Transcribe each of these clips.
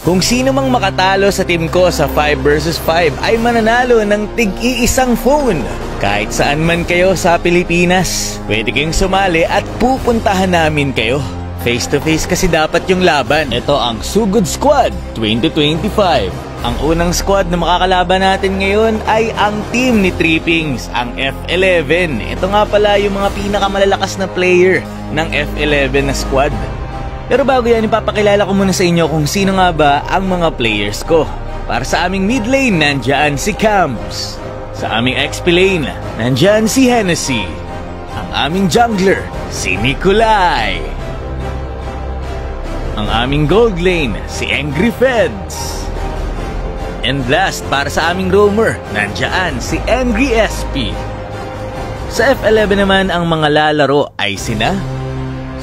Kung sino mang makatalo sa team ko sa 5 versus 5 ay mananalo ng tig-iisang phone. Kahit saan man kayo sa Pilipinas, pwede kayong sumali at pupuntahan namin kayo. Face to face kasi dapat yung laban. Ito ang Sugod Squad 2025. Ang unang squad na makakalaban natin ngayon ay ang team ni Trippings, ang F11. Ito nga pala yung mga pinakamalalakas na player ng F11 na squad. Pero bago yan, ipapakilala ko muna sa inyo kung sino nga ba ang mga players ko. Para sa aming mid lane, nandyan si Camps. Sa aming XP lane, nandyan si Hennessy. Ang aming jungler, si Nikolai. Ang aming gold lane, si Angry Feds. And last, para sa aming roamer, nandyan si Angry SP. Sa F11 naman, ang mga lalaro ay sina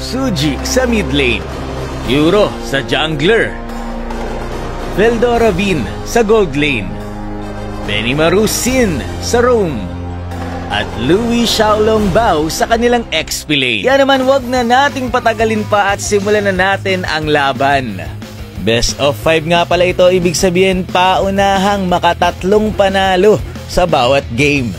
Suji sa mid lane, Euro sa jungler, Veldora Vin sa gold lane, Benimaru Sin sa roam, at Louis Xiaolong Bao sa kanilang XP lane. Yan naman, wag na nating patagalin pa at simulan na natin ang laban. Best of 5 nga pala ito, ibig sabihin paunahang makatatlong panalo sa bawat game.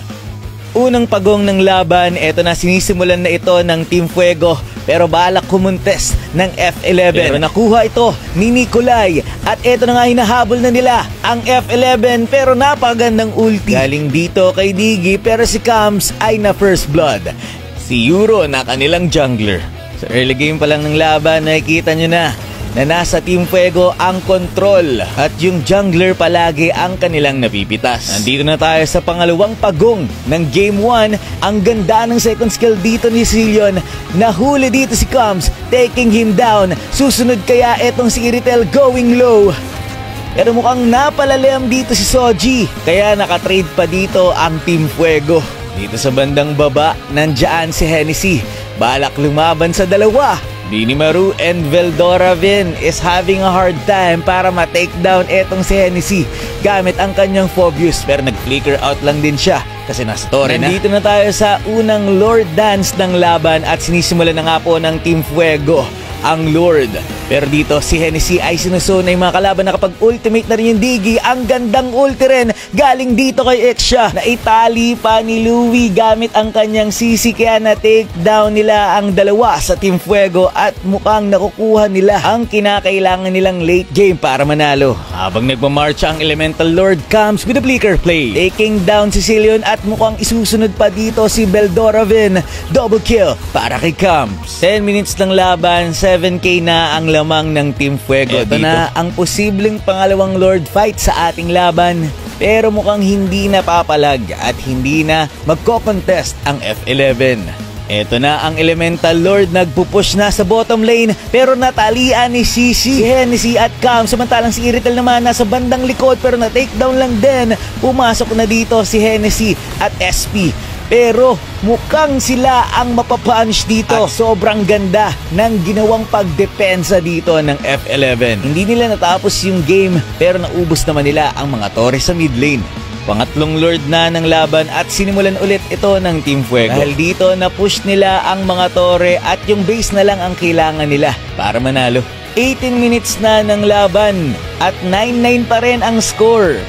Unang pagong ng laban, eto na, sinisimulan na ito ng Team Fuego pero balak kumontes ng F11. Pero nakuha ito ni Nikolai at eto na nga, hinahabol na nila ang F11 pero napagandang ulti galing dito kay Diggy, pero si Camps ay na first blood. Si Euro na kanilang jungler. Sa early game pa lang ng laban, nakikita nyo na nasa Team Fuego ang control at yung jungler palagi ang kanilang napipitas. Nandito na tayo sa pangalawang pagong ng Game 1. Ang ganda ng second skill dito ni Zillion. Nahuli dito si Combs, taking him down. Susunod kaya etong si Iritel going low. Pero mukhang napalalim dito si Soji, kaya nakatrade pa dito ang Team Fuego. Dito sa bandang baba, nandyan si Hennessy. Balak lumaban sa dalawa. Benimaru and Veldora Vin is having a hard time para ma-take down etong si Hennessy gamit ang kanyang Phobius, pero nag-flicker out lang din siya kasi nasa torre na. Nandito na tayo sa unang Lord Dance ng laban at sinisimulan na nga po ng Team Fuego ang Lord. Pero dito si Hennessy ay sinusuna yung mga kalaban na kapag ultimate na rin yung Diggy. Ang gandang ulti rin galing dito kay Exia na itali pa ni Louie gamit ang kanyang CC, kaya na-take down nila ang dalawa sa Team Fuego at mukhang nakukuha nila ang kinakailangan nilang late game para manalo. Habang nagmamarcha ang Elemental Lord, comes with a Flicker play, taking down si Zillion at mukhang isusunod pa dito si Veldora Vin. Double kill para kay Camps. 10 minutes ng laban, 7k na ang lamang ng Team Fuego. Ito dito na ang posibleng pangalawang Lord fight sa ating laban, pero mukhang hindi na papalag at hindi na magko-contest ang F11. Ito na ang Elemental Lord, nagpupush na sa bottom lane pero natalian ni CC, si Hennessy at Cam. Samantalang si Iritel naman nasa bandang likod pero na-takedown lang din. Pumasok na dito si Hennessy at SP. Pero mukhang sila ang mapapunish dito. At sobrang ganda ng ginawang pagdepensa dito ng F11. Hindi nila natapos yung game pero naubos naman nila ang mga torre sa mid lane. Pangatlong Lord na ng laban at sinimulan ulit ito ng Team Fuego. Dahil dito na-push nila ang mga torre at yung base na lang ang kailangan nila para manalo. 18 minutes na ng laban at 9-9 pa rin ang score.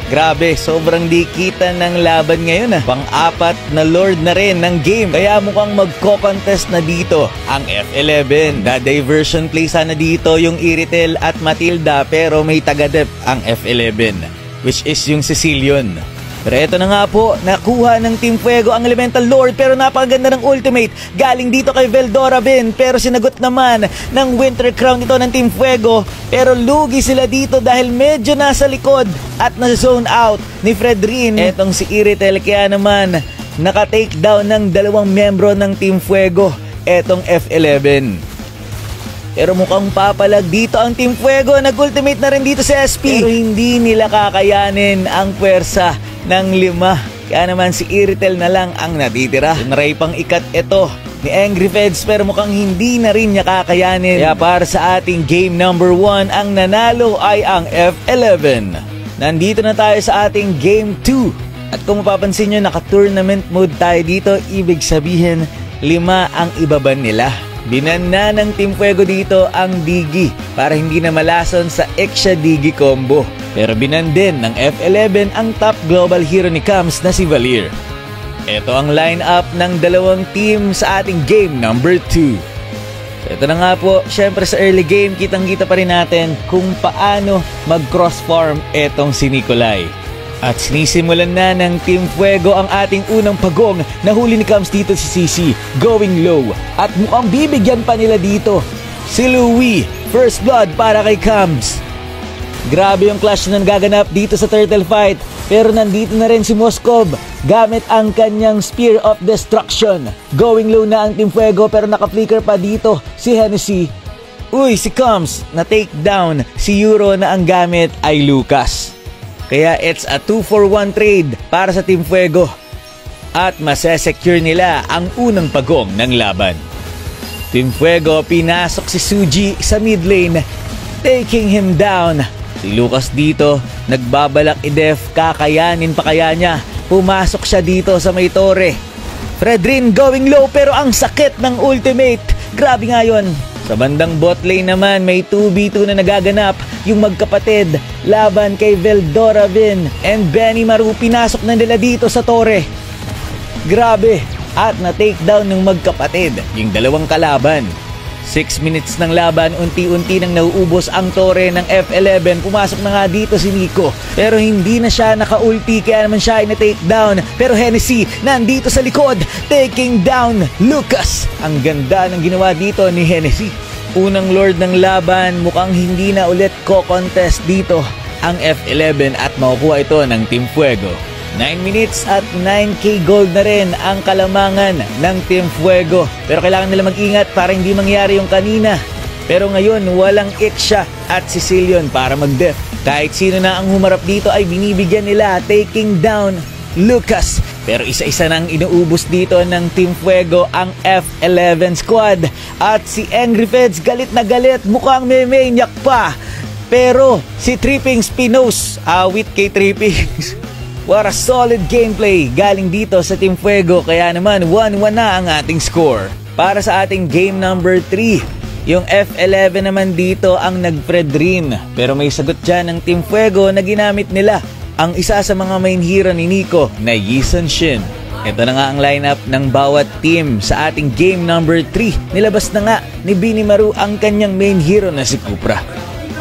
Grabe, sobrang di kita ng laban ngayon. Pang-apat na Lord na rin ng game. Kaya mukhang magko-contest na dito ang F11. The diversion play sana dito yung Iritel at Matilda pero may taga-dep ang F11, which is yung Zillion. Pero eto na nga po, nakuha ng Team Fuego ang Elemental Lord pero napakaganda ng ultimate galing dito kay Veldora Vin, pero sinagot naman ng Winter Crown ito ng Team Fuego, pero lugi sila dito dahil medyo nasa likod at nasa-zone out ni Fredrin etong si Iritel, kaya naman naka-take down ng dalawang membro ng Team Fuego etong F11. Pero mukhang papalag dito ang Team Fuego. Nag-ultimate na rin dito si SP. Pero hindi nila kakayanin ang puwersa ng 5. Kaya naman si Iritel na lang ang natitira. Tinry pang ikat ito ni Angry Feds pero mukhang hindi na rin niya kakayanin. Kaya para sa ating game number 1, ang nanalo ay ang F11. Nandito na tayo sa ating game 2. At kung mapapansin nyo, naka-tournament mode tayo dito. Ibig sabihin, 5 ang ibaban nila. Binanna ng Team Fuego dito ang Digi para hindi na malason sa Exia Digi combo. Pero binan din ng F11 ang top global hero ni Camps na si Valir. Ito ang lineup ng dalawang team sa ating game number 2. So ito na nga po, syempre sa early game kitang-kita pa rin natin kung paano mag-cross farm etong si Nikolai. At sinisimulan na ng Team Fuego ang ating unang pagong. Nahuli ni Camps dito si CC, going low. At mukhang bibigyan pa nila dito. Si Louie, first blood para kay Camps. Grabe yung clash na nagaganap dito sa turtle fight. Pero nandito na rin si Moskov gamit ang kanyang Spear of Destruction. Going low na ang Team Fuego pero naka-flicker pa dito si Hennessy. Uy, si Camps na take down. Si Euro na ang gamit ay Lucas. Kaya it's a 2-for-1 trade para sa Team Fuego. At masesecure nila ang unang pagong ng laban. Team Fuego pinasok si Suji sa mid lane, taking him down. Si Lucas dito, nagbabalak i-def, kakayanin pa kaya niya. Pumasok siya dito sa may torre. Fredrin going low pero ang sakit ng ultimate. Grabe nga yun. Sa bandang bot lane naman, may 2v2 na nagaganap. Yung magkapatid, laban kay Veldoravin and Benny Maru. Pinasok na nila dito sa torre. Grabe. At na-takedown ng magkapatid, yung dalawang kalaban. 6 minutes ng laban, unti-unti nang nauubos ang torre ng F11. Pumasok na nga dito si Nico. Pero hindi na siya naka-ulti, kaya naman siya ay na-takedown. Pero Hennessy nandito sa likod, taking down Lucas. Ang ganda ng ginawa dito ni Hennessy. Unang lord ng laban, mukhang hindi na ulit ko-contest dito ang F11 at makukuha ito ng Team Fuego. 9 minutes at 9k gold na rin ang kalamangan ng Team Fuego. Pero kailangan nila mag-ingat para hindi mangyari yung kanina. Pero ngayon walang Ixia at Sicilian para mag-def. Kahit sino na ang humarap dito ay binibigyan nila, taking down Lucas. Pero isa-isa nang inuubos dito ng Team Fuego ang F11 squad. At si Angry Feds galit na galit, mukhang may maniac pa. Pero si Tripping Spinos, awit kay Tripping. What a solid gameplay galing dito sa Team Fuego, kaya naman 1-1 na ang ating score. Para sa ating game number 3, yung F11 naman dito ang nag-Fred Rin. Pero may sagot dyan ng Team Fuego na ginamit nila ang isa sa mga main hero ni Nico na Yisun Shin. Ito na nga ang lineup ng bawat team sa ating game number 3. Nilabas na nga ni Bini Maru ang kanyang main hero na si Kupra.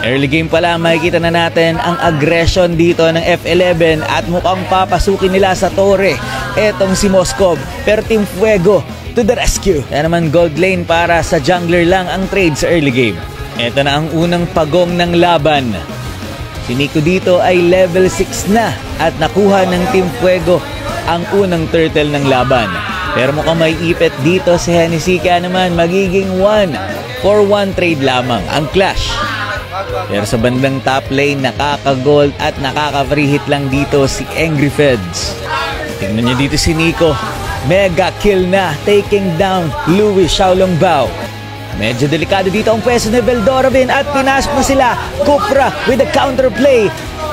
Early game pala, makikita na natin ang aggression dito ng F11 at mukhang papasukin nila sa torre etong si Moskov. Pero Team Fuego to the rescue. Kaya naman gold lane para sa jungler lang ang trade sa early game. Ito na ang unang pagong ng laban. Si Nico dito ay level 6 na at nakuha ng Team Fuego ang unang turtle ng laban. Pero mukhang may ipit dito si Hennessy, kaya naman magiging 1-for-1 trade lamang ang clash. Pero sa bandang top lane, nakaka-gold at nakaka-free hit lang dito si Angry Feds. Tingnan nyo dito si Nico. Mega kill na, taking down Louis Xiaolongbao. Medyo delikado dito ang pwesto ni Veldoravin at pinasok na sila. Kupra with a counterplay.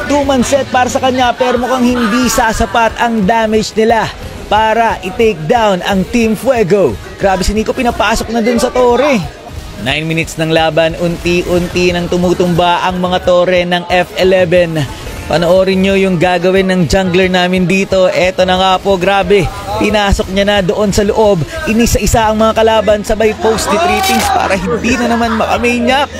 2-man set para sa kanya pero mukhang hindi sasapat ang damage nila para i-take down ang Team Fuego. Grabe si Nico, pinapasok na dun sa torre. 9 minutes ng laban, unti-unti nang tumutumba ang mga torre ng F11. Panoorin nyo yung gagawin ng jungler namin dito. Eto na nga po, grabe. Pinasok niya na doon sa loob. Inisa-isa ang mga kalaban, sabay post ni Trippings para hindi na naman makamaniac.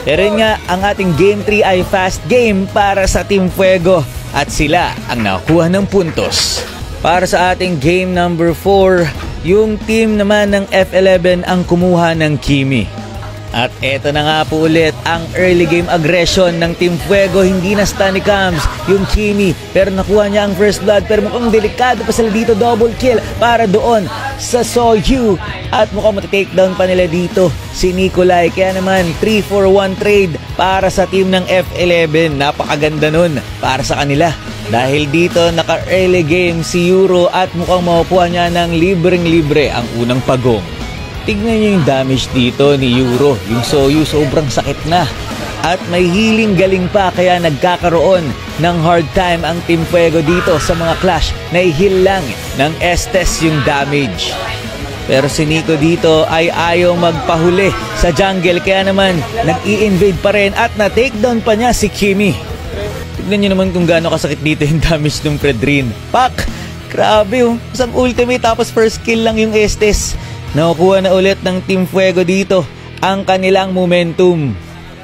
Pero nga, ang ating game 3 ay fast game para sa Team Fuego. At sila ang nakuha ng puntos. Para sa ating game number 4, yung team naman ng F11 ang kumuha ng Kimi. At eto na nga po ulit ang early game aggression ng Team Fuego. Hindi na stun ni Camps yung Kimi, pero nakuha niya ang first blood. Pero mukhang delikado pa sila dito, double kill para doon sa Soyu. At mukhang matitakedown pa nila dito si Nikolai. Kaya naman 3-for-1 trade para sa team ng F11. Napakaganda nun para sa kanila. Dahil dito naka-early game si Euro at mukhang makukuha niya ng libreng-libre ang unang pagong. Tignan niyo yung damage dito ni Euro. Yung Soyu sobrang sakit na. At may healing galing pa kaya nagkakaroon ng hard time ang Team Fuego dito sa mga clash na i-heal lang ng Estes yung damage. Pero si Nico dito ay ayaw magpahuli sa jungle, kaya naman nag-i-invade pa rin at na-takedown pa niya si Kimi. Tignan nyo naman kung gaano kasakit dito yung damage ng Fredrin. Pak! Grabe oh, isang ultimate tapos first kill lang yung Estes. Nakukuha na ulit ng Team Fuego dito ang kanilang momentum.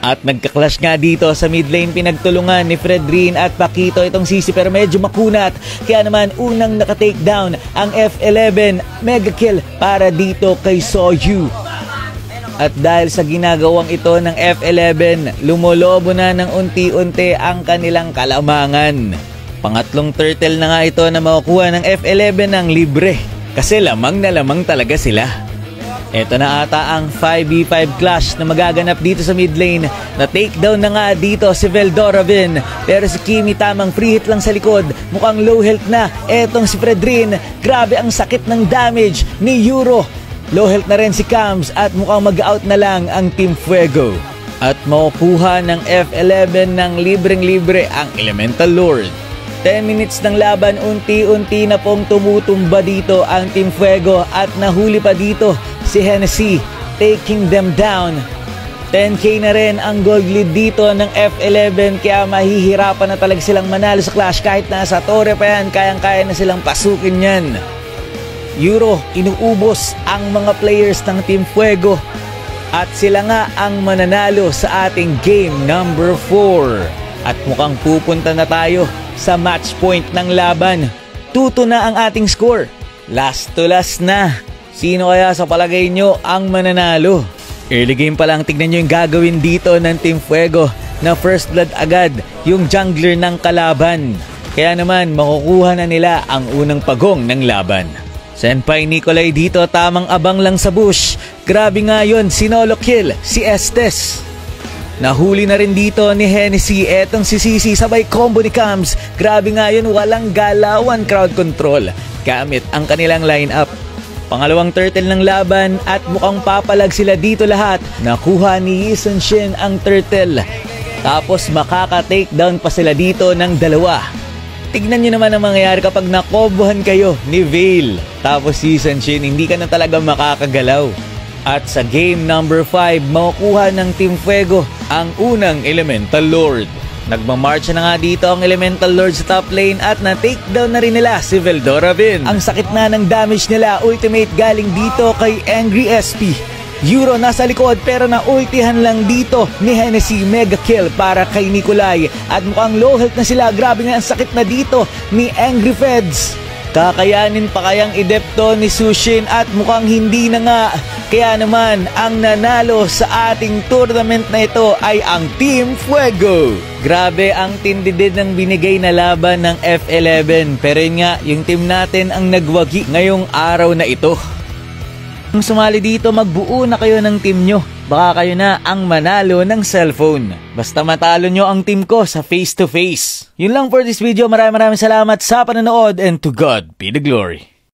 At nagka-clash nga dito sa mid lane, pinagtulungan ni Fredrin at Paquito itong Sisi pero medyo makunat. Kaya naman unang naka-takedown ang F11, mega kill para dito kay Soyu. At dahil sa ginagawang ito ng F11, lumolobo na ng unti-unti ang kanilang kalamangan. Pangatlong turtle na nga ito na makukuha ng F11 ng libre kasi lamang na lamang talaga sila. Ito na ata ang 5v5 clash na magaganap dito sa mid lane. Na takedown na nga dito si Veldorovin. Pero si Kimi tamang free hit lang sa likod. Mukhang low health na. Etong si Fredrin. Grabe ang sakit ng damage ni Euro. Low health na rin si Cams at mukhang mag-out na lang ang Team Fuego. At makukuha ng F11 ng libreng-libre ang Elemental Lord. 10 minutes ng laban, unti-unti na pong tumutumba dito ang Team Fuego at nahuli pa dito si Hennessy, taking them down. 10k na rin ang gold lead dito ng F11 kaya mahihirapan na talaga silang manalo sa clash. Kahit nasa torre pa yan, kayang-kaya na silang pasukin yan. Euro, inuubos ang mga players ng Team Fuego at sila nga ang mananalo sa ating game number 4. At mukhang pupunta na tayo sa match point ng laban. 2-2 na ang ating score. Last to last na. Sino kaya sa palagay nyo ang mananalo? Early game pa lang, tignan nyo yung gagawin dito ng Team Fuego na first blood agad yung jungler ng kalaban. Kaya naman makukuha na nila ang unang pagong ng laban. Senpai Nikolai dito tamang abang lang sa bush. Grabe nga yun, sinolo kill si Estes. Nahuli na rin dito ni Hennessy. Etong si Sisi sabay combo ni Cams. Grabe nga yun, walang galawan, crowd control gamit ang kanilang lineup. Pangalawang turtle ng laban at mukhang papalag sila dito lahat. Nakuha ni Yi Sun-shin ang turtle. Tapos makaka-takedown pa sila dito ng dalawa. Tignan nyo naman ang mangyayari kapag nakobohan kayo ni Veil. Tapos si Yi Sun-shin, hindi ka na talaga makakagalaw. At sa game number 5, makukuha ng Team Fuego ang unang Elemental Lord. Nagmamarch na nga dito ang Elemental Lord sa top lane at na-takedown na rin nila si Veldorovin. Ang sakit na ng damage nila, ultimate galing dito kay Angry SP. Euro nasa likod pero na-ultihan lang dito ni Hennessy, mega kill para kay Nikolai. At mukhang low health na sila, grabe nga ang sakit na dito ni Angry Feds. Kakayanin pa kayang idepto ni Sushin at mukhang hindi na nga. Kaya naman ang nanalo sa ating tournament na ito ay ang Team Fuego. Grabe ang tindi din ng binigay na laban ng F11. Pero yun nga, yung team natin ang nagwagi ngayong araw na ito. Kung sumali dito, magbuo na kayo ng team nyo. Baka kayo na ang manalo ng cellphone. Basta matalo nyo ang team ko sa face to face. Yun lang for this video. Maraming salamat sa panonood and to God be the glory.